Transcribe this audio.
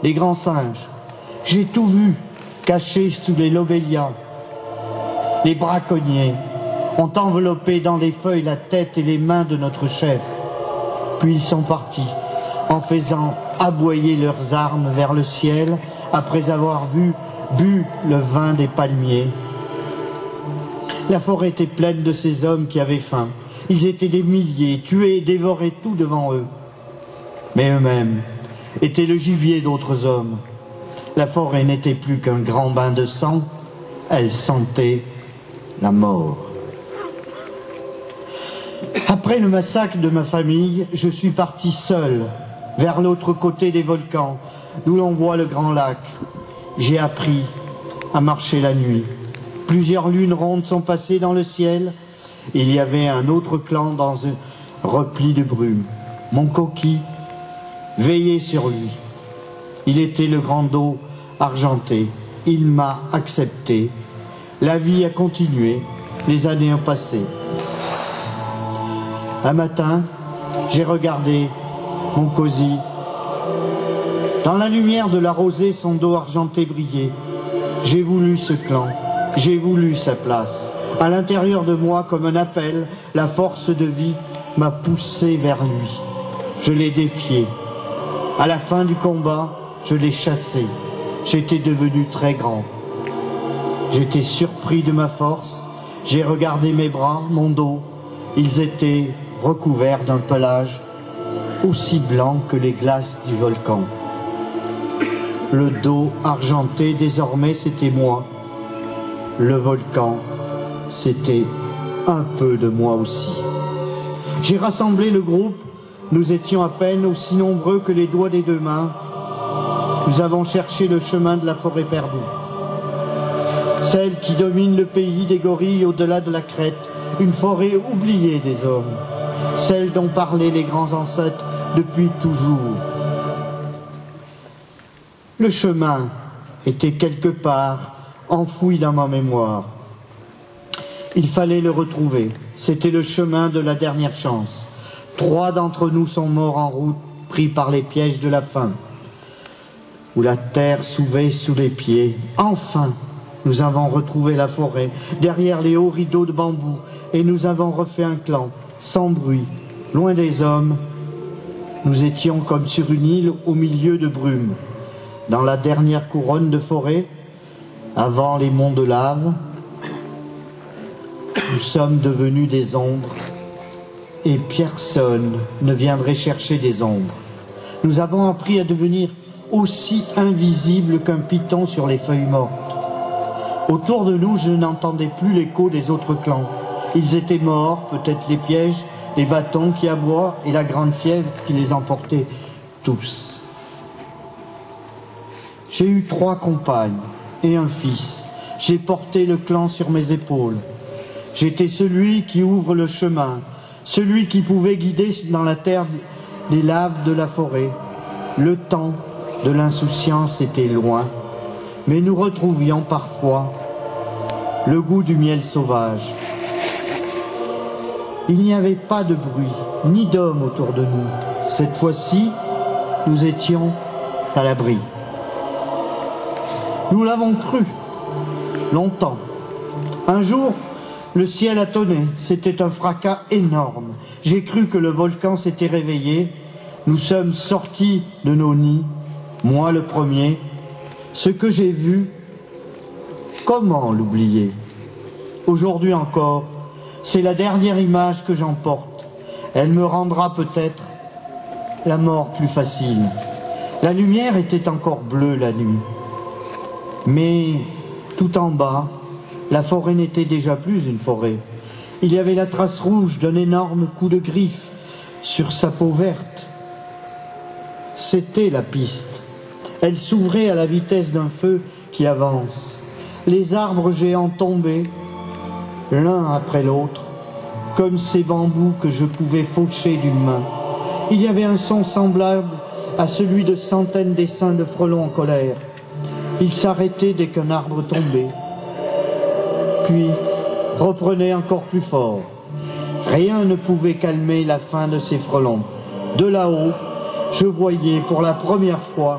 les grands singes. J'ai tout vu, caché sous les lobélias. Les braconniers ont enveloppé dans les feuilles la tête et les mains de notre chef. Puis ils sont partis, en faisant aboyer leurs armes vers le ciel, après avoir bu le vin des palmiers. La forêt était pleine de ces hommes qui avaient faim. Ils étaient des milliers, tués et dévoraient tout devant eux. Mais eux-mêmes étaient le gibier d'autres hommes. La forêt n'était plus qu'un grand bain de sang, elle sentait la mort. Après le massacre de ma famille, je suis parti seul vers l'autre côté des volcans, d'où l'on voit le grand lac. J'ai appris à marcher la nuit. Plusieurs lunes rondes sont passées dans le ciel. Il y avait un autre clan dans un repli de brume. Mon coquille veillait sur lui. Il était le grand dos argenté. Il m'a accepté. La vie a continué. Les années ont passé. Un matin, j'ai regardé mon cosy. Dans la lumière de la rosée, son dos argenté brillait. J'ai voulu ce clan. J'ai voulu sa place. À l'intérieur de moi, comme un appel, la force de vie m'a poussé vers lui. Je l'ai défié. À la fin du combat, je l'ai chassé. J'étais devenu très grand. J'étais surpris de ma force. J'ai regardé mes bras, mon dos. Ils étaient recouverts d'un pelage aussi blanc que les glaces du volcan. Le dos argenté, désormais, c'était moi. Le volcan, c'était un peu de moi aussi. J'ai rassemblé le groupe. Nous étions à peine aussi nombreux que les doigts des deux mains. Nous avons cherché le chemin de la forêt perdue. Celle qui domine le pays des gorilles au-delà de la crête. Une forêt oubliée des hommes. Celle dont parlaient les grands ancêtres depuis toujours. Le chemin était quelque part enfoui dans ma mémoire. Il fallait le retrouver. C'était le chemin de la dernière chance. 3 d'entre nous sont morts en route, pris par les pièges de la faim, où la terre s'ouvrait sous les pieds. Enfin, nous avons retrouvé la forêt, derrière les hauts rideaux de bambou, et nous avons refait un clan, sans bruit, loin des hommes. Nous étions comme sur une île au milieu de brume, dans la dernière couronne de forêt, avant les monts de lave. Nous sommes devenus des ombres, et personne ne viendrait chercher des ombres. Nous avons appris à devenir aussi invisibles qu'un python sur les feuilles mortes. Autour de nous, je n'entendais plus l'écho des autres clans. Ils étaient morts, peut-être les pièges, les bâtons qui aboient et la grande fièvre qui les emportait tous. J'ai eu 3 compagnes et un fils. J'ai porté le clan sur mes épaules. J'étais celui qui ouvre le chemin, celui qui pouvait guider dans la terre des laves de la forêt. Le temps de l'insouciance était loin, mais nous retrouvions parfois le goût du miel sauvage. Il n'y avait pas de bruit, ni d'hommes autour de nous. Cette fois-ci, nous étions à l'abri. Nous l'avons cru, longtemps. Un jour, le ciel a tonné, c'était un fracas énorme. J'ai cru que le volcan s'était réveillé. Nous sommes sortis de nos nids, moi le premier. Ce que j'ai vu, comment l'oublier? Aujourd'hui encore, c'est la dernière image que j'emporte. Elle me rendra peut-être la mort plus facile. La lumière était encore bleue la nuit. Mais tout en bas, la forêt n'était déjà plus une forêt. Il y avait la trace rouge d'un énorme coup de griffe sur sa peau verte. C'était la piste. Elle s'ouvrait à la vitesse d'un feu qui avance. Les arbres géants tombaient, l'un après l'autre, comme ces bambous que je pouvais faucher d'une main. Il y avait un son semblable à celui de centaines d'essaims de frelons en colère. Ils s'arrêtaient dès qu'un arbre tombait, puis reprenaient encore plus fort. Rien ne pouvait calmer la faim de ces frelons. De là-haut, je voyais pour la première fois